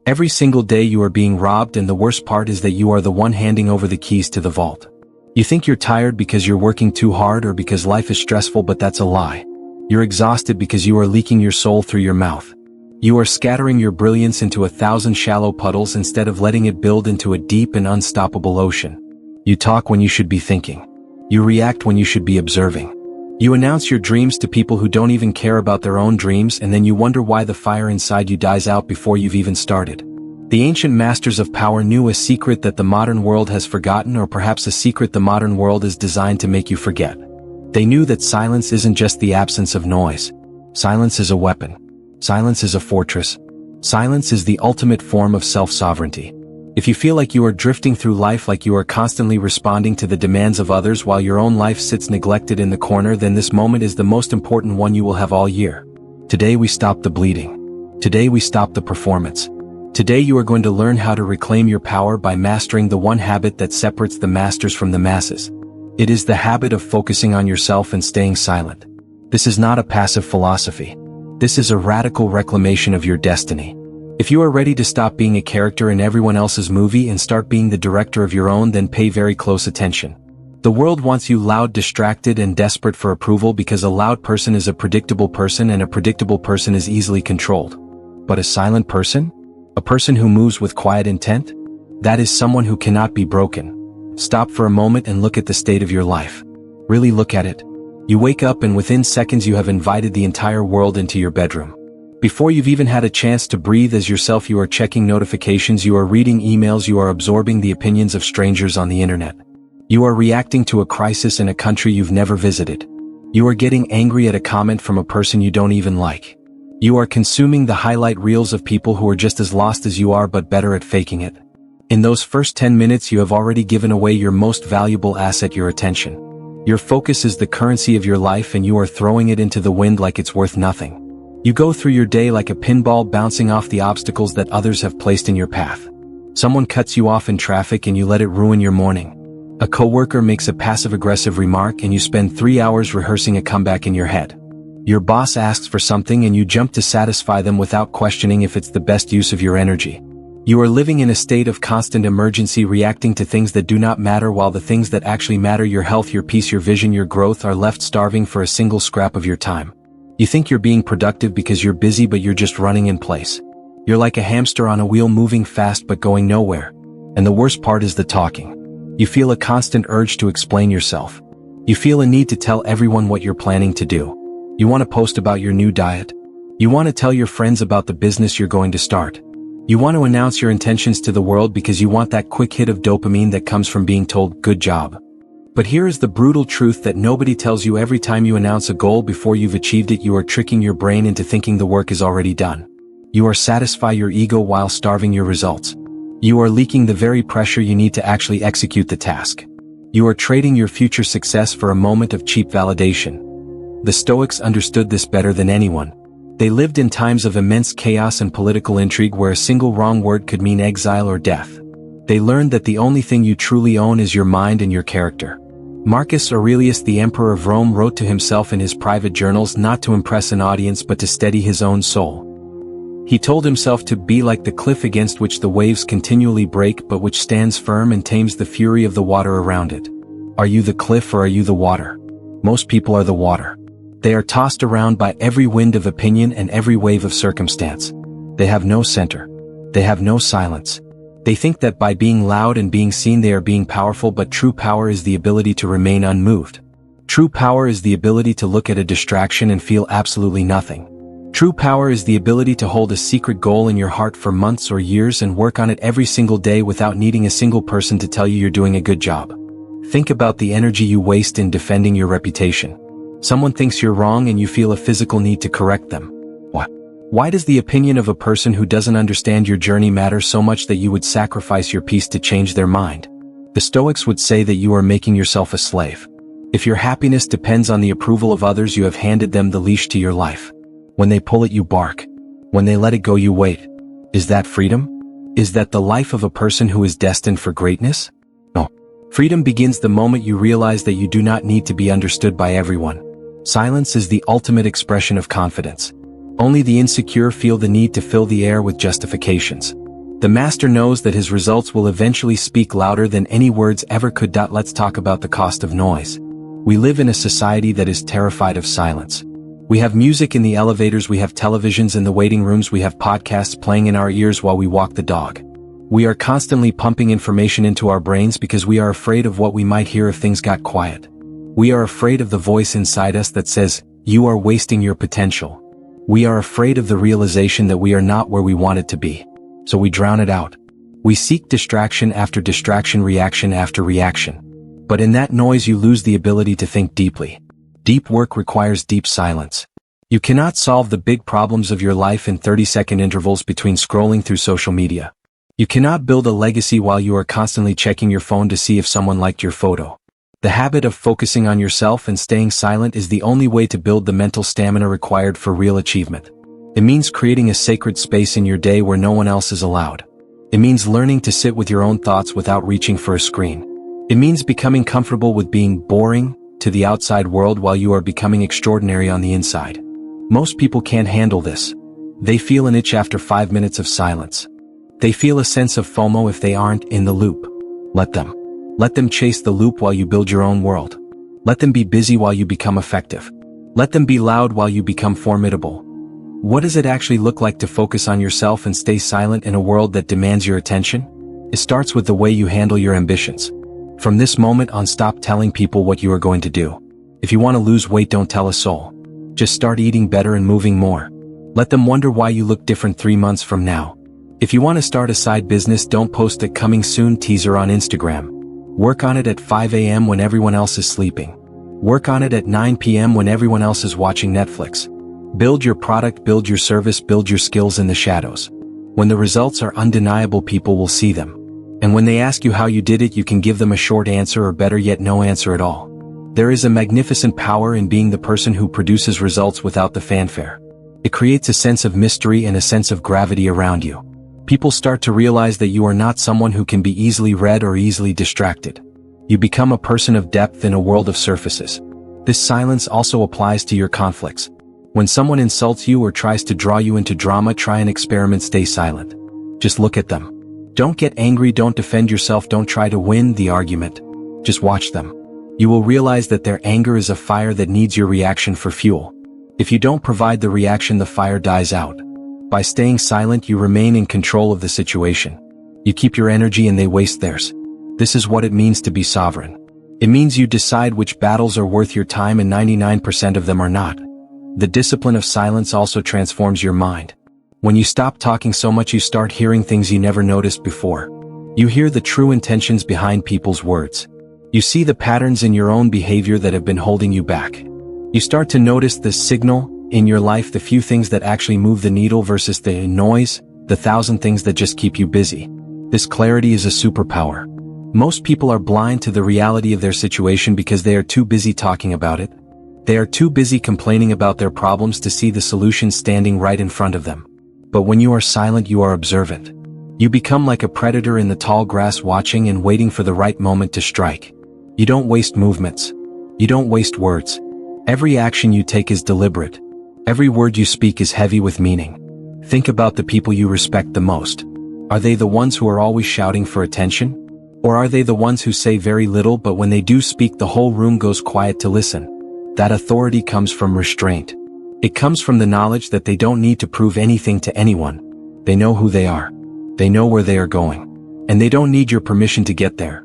Every single day you are being robbed, and the worst part is that you are the one handing over the keys to the vault. You think you're tired because you're working too hard or because life is stressful, but that's a lie. You're exhausted because you are leaking your soul through your mouth. You are scattering your brilliance into 1,000 shallow puddles instead of letting it build into a deep and unstoppable ocean. You talk when you should be thinking. You react when you should be observing. You announce your dreams to people who don't even care about their own dreams, and then you wonder why the fire inside you dies out before you've even started. The ancient masters of power knew a secret that the modern world has forgotten, or perhaps a secret the modern world is designed to make you forget. They knew that silence isn't just the absence of noise. Silence is a weapon. Silence is a fortress. Silence is the ultimate form of self-sovereignty. If you feel like you are drifting through life, like you are constantly responding to the demands of others while your own life sits neglected in the corner, then this moment is the most important one you will have all year. Today we stop the bleeding. Today we stop the performance. Today you are going to learn how to reclaim your power by mastering the one habit that separates the masters from the masses. It is the habit of focusing on yourself and staying silent. This is not a passive philosophy. This is a radical reclamation of your destiny. If you are ready to stop being a character in everyone else's movie and start being the director of your own, then pay very close attention. The world wants you loud, distracted, and desperate for approval, because a loud person is a predictable person, and a predictable person is easily controlled. But a silent person? A person who moves with quiet intent? That is someone who cannot be broken. Stop for a moment and look at the state of your life. Really look at it. You wake up and within seconds you have invited the entire world into your bedroom. Before you've even had a chance to breathe as yourself, you are checking notifications, you are reading emails, you are absorbing the opinions of strangers on the internet. You are reacting to a crisis in a country you've never visited. You are getting angry at a comment from a person you don't even like. You are consuming the highlight reels of people who are just as lost as you are but better at faking it. In those first 10 minutes you have already given away your most valuable asset, your attention. Your focus is the currency of your life, and you are throwing it into the wind like it's worth nothing. You go through your day like a pinball, bouncing off the obstacles that others have placed in your path. Someone cuts you off in traffic and you let it ruin your morning. A coworker makes a passive-aggressive remark and you spend 3 hours rehearsing a comeback in your head. Your boss asks for something and you jump to satisfy them without questioning if it's the best use of your energy. You are living in a state of constant emergency, reacting to things that do not matter, while the things that actually matter, your health, your peace, your vision, your growth, are left starving for a single scrap of your time. You think you're being productive because you're busy, but you're just running in place. You're like a hamster on a wheel, moving fast but going nowhere. And the worst part is the talking. You feel a constant urge to explain yourself. You feel a need to tell everyone what you're planning to do. You want to post about your new diet. You want to tell your friends about the business you're going to start. You want to announce your intentions to the world because you want that quick hit of dopamine that comes from being told, "Good job." But here is the brutal truth that nobody tells you. Every time you announce a goal before you've achieved it, you are tricking your brain into thinking the work is already done. You are satisfying your ego while starving your results. You are leaking the very pressure you need to actually execute the task. You are trading your future success for a moment of cheap validation. The Stoics understood this better than anyone. They lived in times of immense chaos and political intrigue where a single wrong word could mean exile or death. They learned that the only thing you truly own is your mind and your character. Marcus Aurelius, the Emperor of Rome, wrote to himself in his private journals not to impress an audience but to steady his own soul. He told himself to be like the cliff against which the waves continually break but which stands firm and tames the fury of the water around it. Are you the cliff or are you the water? Most people are the water. They are tossed around by every wind of opinion and every wave of circumstance. They have no center. They have no silence. They think that by being loud and being seen they are being powerful, but true power is the ability to remain unmoved. True power is the ability to look at a distraction and feel absolutely nothing. True power is the ability to hold a secret goal in your heart for months or years and work on it every single day without needing a single person to tell you you're doing a good job. Think about the energy you waste in defending your reputation. Someone thinks you're wrong and you feel a physical need to correct them. Why does the opinion of a person who doesn't understand your journey matter so much that you would sacrifice your peace to change their mind? The Stoics would say that you are making yourself a slave. If your happiness depends on the approval of others, you have handed them the leash to your life. When they pull it, you bark. When they let it go, you wait. Is that freedom? Is that the life of a person who is destined for greatness? No. Freedom begins the moment you realize that you do not need to be understood by everyone. Silence is the ultimate expression of confidence. Only the insecure feel the need to fill the air with justifications. The master knows that his results will eventually speak louder than any words ever could. Let's talk about the cost of noise. We live in a society that is terrified of silence. We have music in the elevators, we have televisions in the waiting rooms, we have podcasts playing in our ears while we walk the dog. We are constantly pumping information into our brains because we are afraid of what we might hear if things got quiet. We are afraid of the voice inside us that says, "You are wasting your potential." We are afraid of the realization that we are not where we wanted to be. So we drown it out. We seek distraction after distraction, reaction after reaction. But in that noise you lose the ability to think deeply. Deep work requires deep silence. You cannot solve the big problems of your life in 30-second intervals between scrolling through social media. You cannot build a legacy while you are constantly checking your phone to see if someone liked your photo. The habit of focusing on yourself and staying silent is the only way to build the mental stamina required for real achievement. It means creating a sacred space in your day where no one else is allowed. It means learning to sit with your own thoughts without reaching for a screen. It means becoming comfortable with being boring to the outside world while you are becoming extraordinary on the inside. Most people can't handle this. They feel an itch after 5 minutes of silence. They feel a sense of FOMO if they aren't in the loop. Let them. Let them chase the loop while you build your own world. Let them be busy while you become effective. Let them be loud while you become formidable. What does it actually look like to focus on yourself and stay silent in a world that demands your attention? It starts with the way you handle your ambitions. From this moment on, stop telling people what you are going to do. If you want to lose weight, don't tell a soul. Just start eating better and moving more. Let them wonder why you look different 3 months from now. If you want to start a side business, don't post a coming soon teaser on Instagram. Work on it at 5 a.m. when everyone else is sleeping. Work on it at 9 p.m. when everyone else is watching Netflix. Build your product, build your service, build your skills in the shadows. When the results are undeniable, people will see them. And when they ask you how you did it, you can give them a short answer, or better yet, no answer at all. There is a magnificent power in being the person who produces results without the fanfare. It creates a sense of mystery and a sense of gravity around you. People start to realize that you are not someone who can be easily read or easily distracted. You become a person of depth in a world of surfaces. This silence also applies to your conflicts. When someone insults you or tries to draw you into drama, try an experiment, stay silent. Just look at them. Don't get angry, don't defend yourself, don't try to win the argument. Just watch them. You will realize that their anger is a fire that needs your reaction for fuel. If you don't provide the reaction, the fire dies out. By staying silent, you remain in control of the situation. You keep your energy and they waste theirs. This is what it means to be sovereign. It means you decide which battles are worth your time and 99% of them are not. The discipline of silence also transforms your mind. When you stop talking so much, you start hearing things you never noticed before. You hear the true intentions behind people's words. You see the patterns in your own behavior that have been holding you back. You start to notice the signal in your life, the few things that actually move the needle versus the noise, the 1,000 things that just keep you busy. This clarity is a superpower. Most people are blind to the reality of their situation because they are too busy talking about it. They are too busy complaining about their problems to see the solution standing right in front of them. But when you are silent, you are observant. You become like a predator in the tall grass, watching and waiting for the right moment to strike. You don't waste movements. You don't waste words. Every action you take is deliberate. Every word you speak is heavy with meaning. Think about the people you respect the most. Are they the ones who are always shouting for attention? Or are they the ones who say very little, but when they do speak, the whole room goes quiet to listen? That authority comes from restraint. It comes from the knowledge that they don't need to prove anything to anyone. They know who they are. They know where they are going. And they don't need your permission to get there.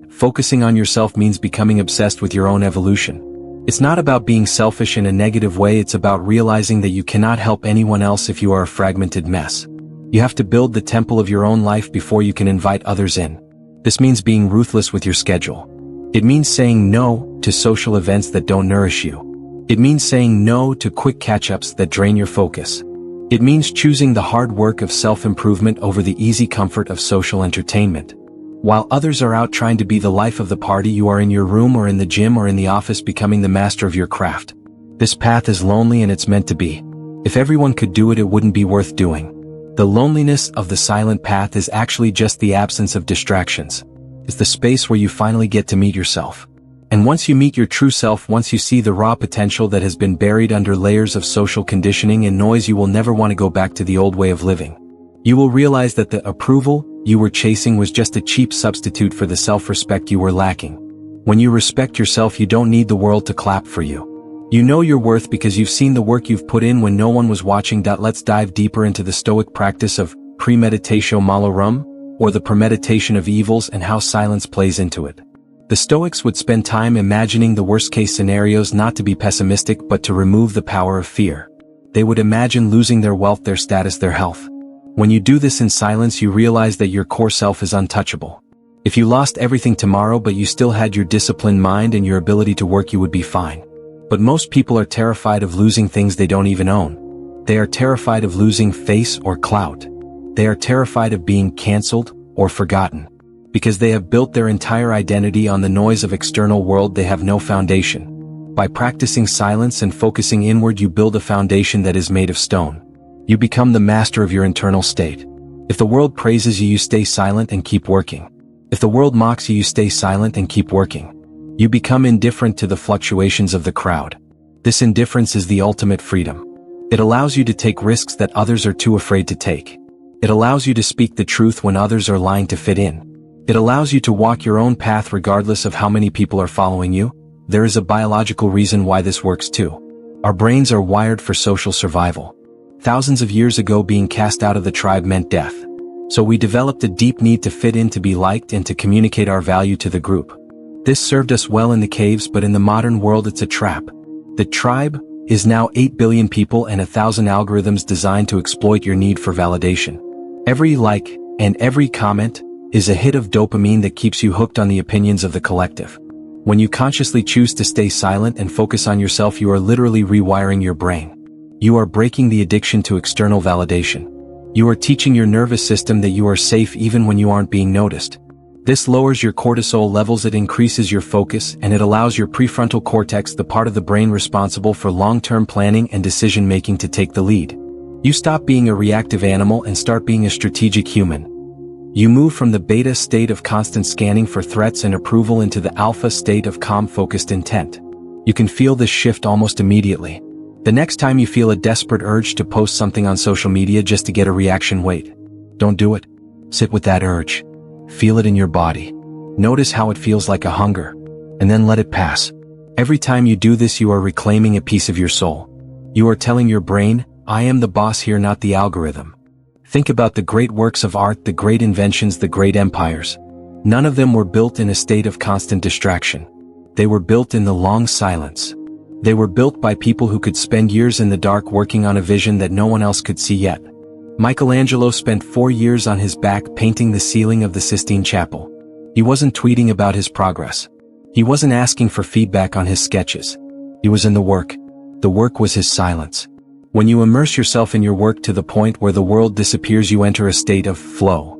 Focusing on yourself means becoming obsessed with your own evolution. It's not about being selfish in a negative way, it's about realizing that you cannot help anyone else if you are a fragmented mess. You have to build the temple of your own life before you can invite others in. This means being ruthless with your schedule. It means saying no to social events that don't nourish you. It means saying no to quick catch-ups that drain your focus. It means choosing the hard work of self-improvement over the easy comfort of social entertainment. While others are out trying to be the life of the party, you are in your room or in the gym or in the office becoming the master of your craft. This path is lonely and it's meant to be. If everyone could do it, it wouldn't be worth doing. The loneliness of the silent path is actually just the absence of distractions. It's the space where you finally get to meet yourself. And once you meet your true self, once you see the raw potential that has been buried under layers of social conditioning and noise, you will never want to go back to the old way of living. You will realize that the approval you were chasing was just a cheap substitute for the self-respect you were lacking. When you respect yourself, you don't need the world to clap for you. You know your worth because you've seen the work you've put in when no one was watching. Let's dive deeper into the Stoic practice of premeditatio malorum, or the premeditation of evils, and how silence plays into it. The Stoics would spend time imagining the worst-case scenarios, not to be pessimistic but to remove the power of fear. They would imagine losing their wealth, their status, their health. When you do this in silence, you realize that your core self is untouchable. If you lost everything tomorrow but you still had your disciplined mind and your ability to work, you would be fine. But most people are terrified of losing things they don't even own. They are terrified of losing face or clout. They are terrified of being cancelled or forgotten. Because they have built their entire identity on the noise of external world, they have no foundation. By practicing silence and focusing inward, you build a foundation that is made of stone. You become the master of your internal state. If the world praises you, you stay silent and keep working. If the world mocks you, you stay silent and keep working. You become indifferent to the fluctuations of the crowd. This indifference is the ultimate freedom. It allows you to take risks that others are too afraid to take. It allows you to speak the truth when others are lying to fit in. It allows you to walk your own path regardless of how many people are following you. There is a biological reason why this works too. Our brains are wired for social survival. Thousands of years ago, being cast out of the tribe meant death. So we developed a deep need to fit in, to be liked, and to communicate our value to the group. This served us well in the caves, but in the modern world it's a trap. The tribe is now 8 billion people and 1,000 algorithms designed to exploit your need for validation. Every like and every comment is a hit of dopamine that keeps you hooked on the opinions of the collective. When you consciously choose to stay silent and focus on yourself, you are literally rewiring your brain. You are breaking the addiction to external validation. You are teaching your nervous system that you are safe even when you aren't being noticed. This lowers your cortisol levels, it increases your focus, and it allows your prefrontal cortex, the part of the brain responsible for long-term planning and decision-making, to take the lead. You stop being a reactive animal and start being a strategic human. You move from the beta state of constant scanning for threats and approval into the alpha state of calm, focused intent. You can feel this shift almost immediately. The next time you feel a desperate urge to post something on social media just to get a reaction, wait. Don't do it. Sit with that urge. Feel it in your body. Notice how it feels like a hunger. And then let it pass. Every time you do this, you are reclaiming a piece of your soul. You are telling your brain, I am the boss here, not the algorithm. Think about the great works of art, the great inventions, the great empires. None of them were built in a state of constant distraction. They were built in the long silence. They were built by people who could spend years in the dark working on a vision that no one else could see yet. Michelangelo spent 4 years on his back painting the ceiling of the Sistine Chapel. He wasn't tweeting about his progress. He wasn't asking for feedback on his sketches. He was in the work. The work was his silence. When you immerse yourself in your work to the point where the world disappears, you enter a state of flow.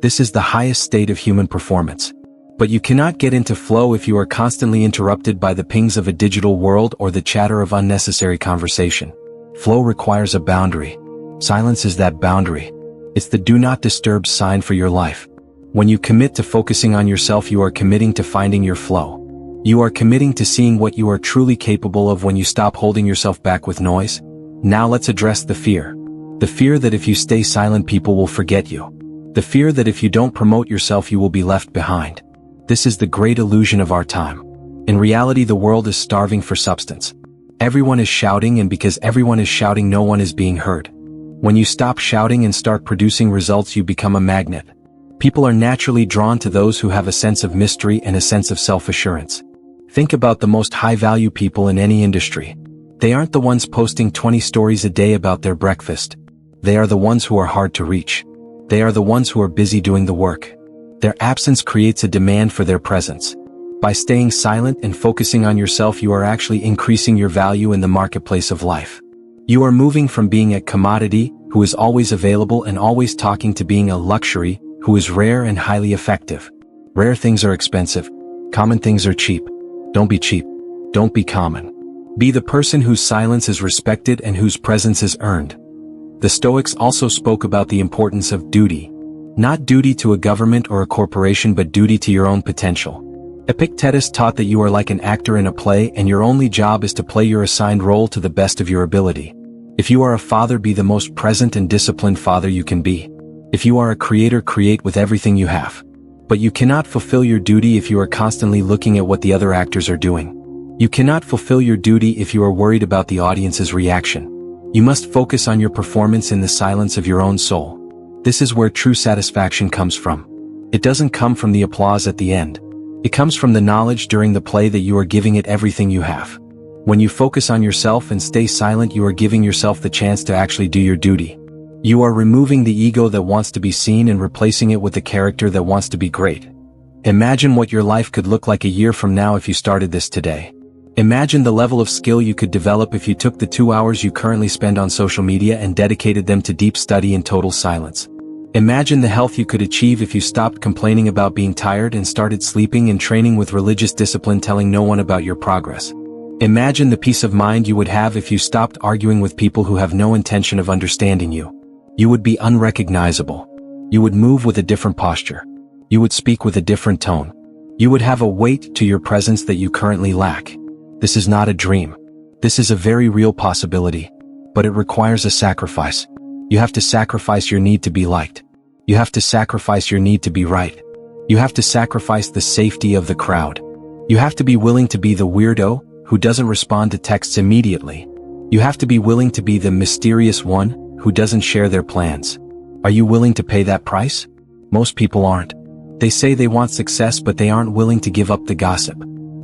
This is the highest state of human performance. But you cannot get into flow if you are constantly interrupted by the pings of a digital world or the chatter of unnecessary conversation. Flow requires a boundary. Silence is that boundary. It's the do not disturb sign for your life. When you commit to focusing on yourself, you are committing to finding your flow. You are committing to seeing what you are truly capable of when you stop holding yourself back with noise. Now let's address the fear. The fear that if you stay silent, people will forget you. The fear that if you don't promote yourself, you will be left behind. This is the great illusion of our time. In reality, the world is starving for substance. Everyone is shouting, and because everyone is shouting, no one is being heard. When you stop shouting and start producing results, you become a magnet. People are naturally drawn to those who have a sense of mystery and a sense of self-assurance. Think about the most high-value people in any industry. They aren't the ones posting 20 stories a day about their breakfast. They are the ones who are hard to reach. They are the ones who are busy doing the work. Their absence creates a demand for their presence. By staying silent and focusing on yourself, you are actually increasing your value in the marketplace of life. You are moving from being a commodity, who is always available and always talking, to being a luxury, who is rare and highly effective. Rare things are expensive. Common things are cheap. Don't be cheap. Don't be common. Be the person whose silence is respected and whose presence is earned. The Stoics also spoke about the importance of duty. Not duty to a government or a corporation, but duty to your own potential. Epictetus taught that you are like an actor in a play, and your only job is to play your assigned role to the best of your ability. If you are a father, be the most present and disciplined father you can be. If you are a creator, create with everything you have. But you cannot fulfill your duty if you are constantly looking at what the other actors are doing. You cannot fulfill your duty if you are worried about the audience's reaction. You must focus on your performance in the silence of your own soul. This is where true satisfaction comes from. It doesn't come from the applause at the end. It comes from the knowledge during the play that you are giving it everything you have. When you focus on yourself and stay silent, you are giving yourself the chance to actually do your duty. You are removing the ego that wants to be seen and replacing it with the character that wants to be great. Imagine what your life could look like a year from now if you started this today. Imagine the level of skill you could develop if you took the 2 hours you currently spend on social media and dedicated them to deep study in total silence. Imagine the health you could achieve if you stopped complaining about being tired and started sleeping and training with religious discipline, telling no one about your progress. Imagine the peace of mind you would have if you stopped arguing with people who have no intention of understanding you. You would be unrecognizable. You would move with a different posture. You would speak with a different tone. You would have a weight to your presence that you currently lack. This is not a dream. This is a very real possibility. But it requires a sacrifice. You have to sacrifice your need to be liked. You have to sacrifice your need to be right. You have to sacrifice the safety of the crowd. You have to be willing to be the weirdo who doesn't respond to texts immediately. You have to be willing to be the mysterious one who doesn't share their plans. Are you willing to pay that price? Most people aren't. They say they want success, but they aren't willing to give up the gossip.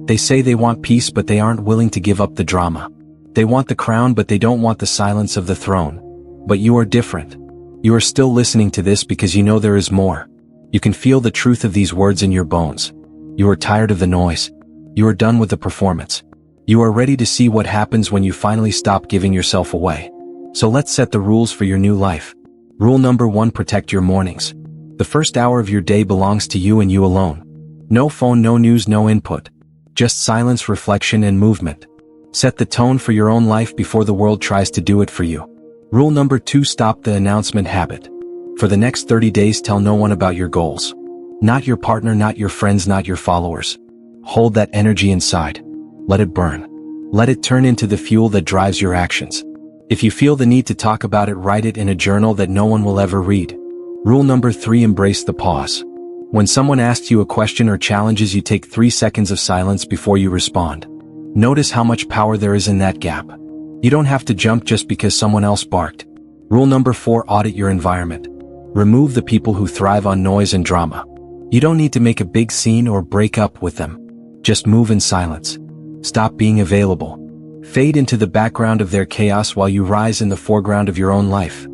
They say they want peace, but they aren't willing to give up the drama. They want the crown, but they don't want the silence of the throne. But you are different. You are still listening to this because you know there is more. You can feel the truth of these words in your bones. You are tired of the noise. You are done with the performance. You are ready to see what happens when you finally stop giving yourself away. So let's set the rules for your new life. Rule number 1: protect your mornings. The first hour of your day belongs to you and you alone. No phone, no news, no input. Just silence, reflection, and movement. Set the tone for your own life before the world tries to do it for you. Rule number 2: stop the announcement habit. For the next 30 days, tell no one about your goals. Not your partner, not your friends, not your followers. Hold that energy inside. Let it burn. Let it turn into the fuel that drives your actions. If you feel the need to talk about it, write it in a journal that no one will ever read. Rule number 3: embrace the pause. When someone asks you a question or challenges you, take 3 seconds of silence before you respond. Notice how much power there is in that gap. You don't have to jump just because someone else barked. Rule number 4: audit your environment. Remove the people who thrive on noise and drama. You don't need to make a big scene or break up with them. Just move in silence. Stop being available. Fade into the background of their chaos while you rise in the foreground of your own life.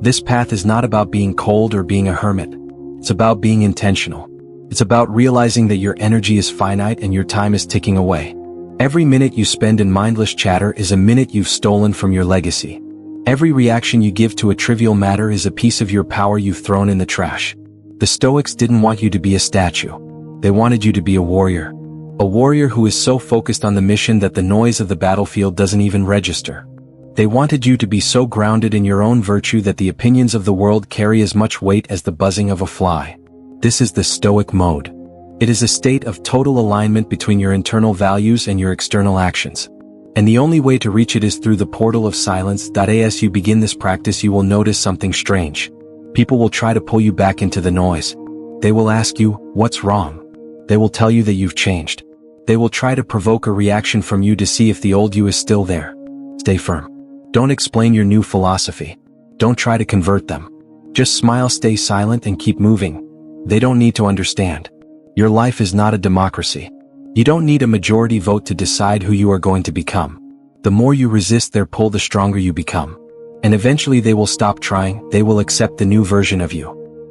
This path is not about being cold or being a hermit. It's about being intentional. It's about realizing that your energy is finite and your time is ticking away. Every minute you spend in mindless chatter is a minute you've stolen from your legacy. Every reaction you give to a trivial matter is a piece of your power you've thrown in the trash. The Stoics didn't want you to be a statue. They wanted you to be a warrior. A warrior who is so focused on the mission that the noise of the battlefield doesn't even register. They wanted you to be so grounded in your own virtue that the opinions of the world carry as much weight as the buzzing of a fly. This is the Stoic mode. It is a state of total alignment between your internal values and your external actions. And the only way to reach it is through the portal of silence. As you begin this practice, you will notice something strange. People will try to pull you back into the noise. They will ask you, "What's wrong?" They will tell you that you've changed. They will try to provoke a reaction from you to see if the old you is still there. Stay firm. Don't explain your new philosophy. Don't try to convert them. Just smile, stay silent, and keep moving. They don't need to understand. Your life is not a democracy. You don't need a majority vote to decide who you are going to become. The more you resist their pull, the stronger you become. And eventually they will stop trying. They will accept the new version of you.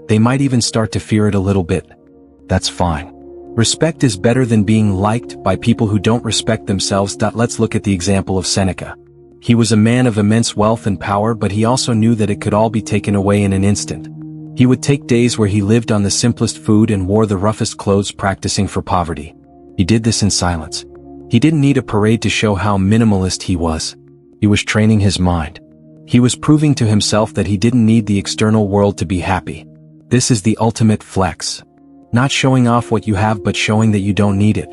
They might even start to fear it a little bit. That's fine. Respect is better than being liked by people who don't respect themselves. Let's look at the example of Seneca. He was a man of immense wealth and power, but he also knew that it could all be taken away in an instant. He would take days where he lived on the simplest food and wore the roughest clothes, practicing for poverty. He did this in silence. He didn't need a parade to show how minimalist he was. He was training his mind. He was proving to himself that he didn't need the external world to be happy. This is the ultimate flex. Not showing off what you have, but showing that you don't need it.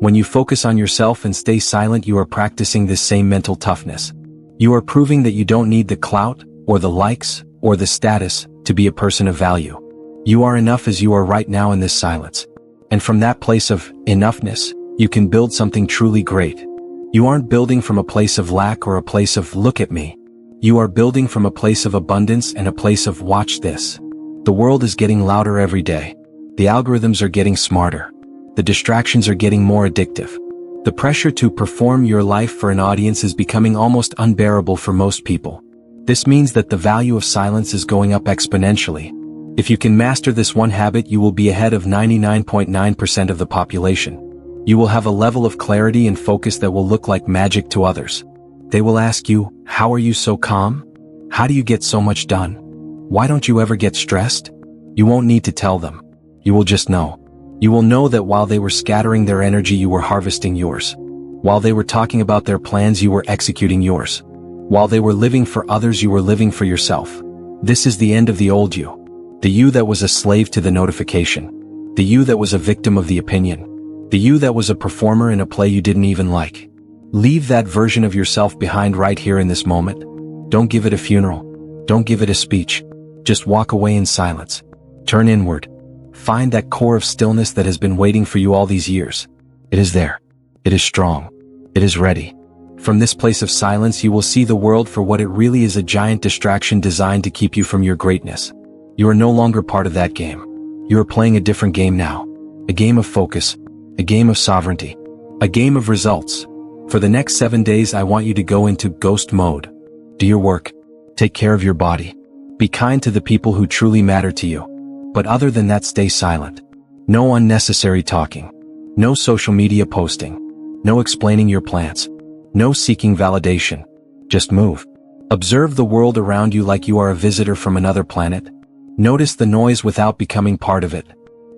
When you focus on yourself and stay silent, you are practicing this same mental toughness. You are proving that you don't need the clout, or the likes, or the status, to be a person of value. You are enough as you are right now in this silence. And from that place of enoughness, you can build something truly great. You aren't building from a place of lack or a place of look at me. You are building from a place of abundance and a place of watch this. The world is getting louder every day. The algorithms are getting smarter. The distractions are getting more addictive. The pressure to perform your life for an audience is becoming almost unbearable for most people. This means that the value of silence is going up exponentially. If you can master this one habit, you will be ahead of 99.9% of the population. You will have a level of clarity and focus that will look like magic to others. They will ask you, how are you so calm? How do you get so much done? Why don't you ever get stressed? You won't need to tell them. You will just know. You will know that while they were scattering their energy, you were harvesting yours. While they were talking about their plans, you were executing yours. While they were living for others, you were living for yourself. This is the end of the old you. The you that was a slave to the notification. The you that was a victim of the opinion. The you that was a performer in a play you didn't even like. Leave that version of yourself behind right here in this moment. Don't give it a funeral. Don't give it a speech. Just walk away in silence. Turn inward. Find that core of stillness that has been waiting for you all these years. It is there. It is strong. It is ready. From this place of silence, you will see the world for what it really is, a giant distraction designed to keep you from your greatness. You are no longer part of that game. You are playing a different game now. A game of focus. A game of sovereignty. A game of results. For the next 7 days, I want you to go into ghost mode. Do your work. Take care of your body. Be kind to the people who truly matter to you. But other than that, stay silent. No unnecessary talking. No social media posting. No explaining your plans. No seeking validation. Just move. Observe the world around you like you are a visitor from another planet. Notice the noise without becoming part of it.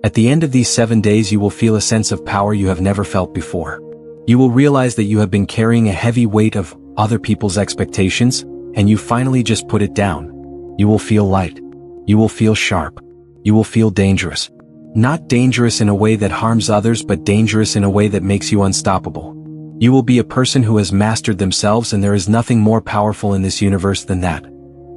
At the end of these 7 days, you will feel a sense of power you have never felt before. You will realize that you have been carrying a heavy weight of other people's expectations, and you finally just put it down. You will feel light. You will feel sharp. You will feel dangerous. Not dangerous in a way that harms others, but dangerous in a way that makes you unstoppable. You will be a person who has mastered themselves, and there is nothing more powerful in this universe than that.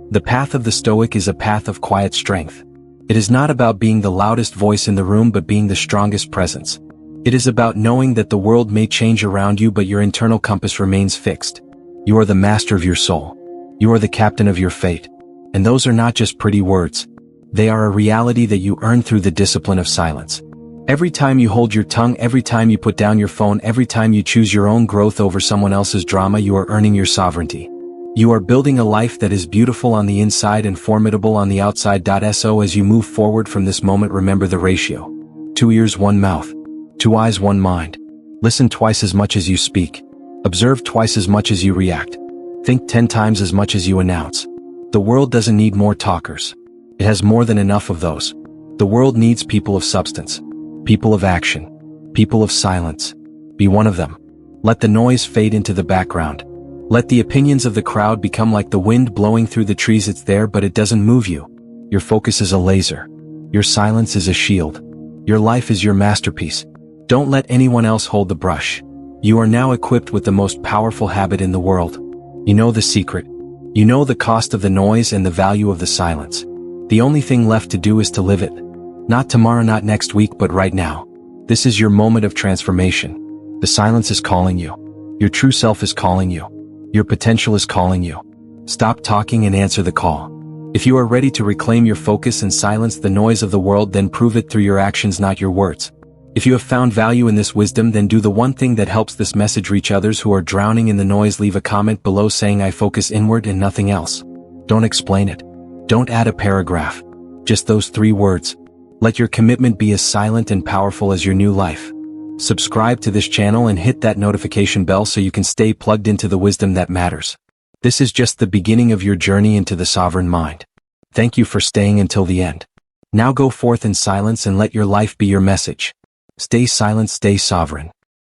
The path of the Stoic is a path of quiet strength. It is not about being the loudest voice in the room, but being the strongest presence. It is about knowing that the world may change around you, but your internal compass remains fixed. You are the master of your soul. You are the captain of your fate. And those are not just pretty words. They are a reality that you earn through the discipline of silence. Every time you hold your tongue, every time you put down your phone, every time you choose your own growth over someone else's drama, you are earning your sovereignty. You are building a life that is beautiful on the inside and formidable on the outside. So as you move forward from this moment, remember the ratio. 2 ears, 1 mouth. 2 eyes, 1 mind. Listen twice as much as you speak. Observe twice as much as you react. Think 10 times as much as you announce. The world doesn't need more talkers. It has more than enough of those. The world needs people of substance. People of action. People of silence. Be one of them. Let the noise fade into the background. Let the opinions of the crowd become like the wind blowing through the trees. It's there, but it doesn't move you. Your focus is a laser. Your silence is a shield. Your life is your masterpiece. Don't let anyone else hold the brush. You are now equipped with the most powerful habit in the world. You know the secret. You know the cost of the noise and the value of the silence. The only thing left to do is to live it. Not tomorrow, not next week, but right now. This is your moment of transformation. The silence is calling you. Your true self is calling you. Your potential is calling you. Stop talking and answer the call. If you are ready to reclaim your focus and silence the noise of the world, then prove it through your actions, not your words. If you have found value in this wisdom, then do the one thing that helps this message reach others who are drowning in the noise. Leave a comment below saying I focus inward and nothing else. Don't explain it. Don't add a paragraph. Just those 3 words. Let your commitment be as silent and powerful as your new life. Subscribe to this channel and hit that notification bell so you can stay plugged into the wisdom that matters. This is just the beginning of your journey into the sovereign mind. Thank you for staying until the end. Now go forth in silence and let your life be your message. Stay silent, stay sovereign.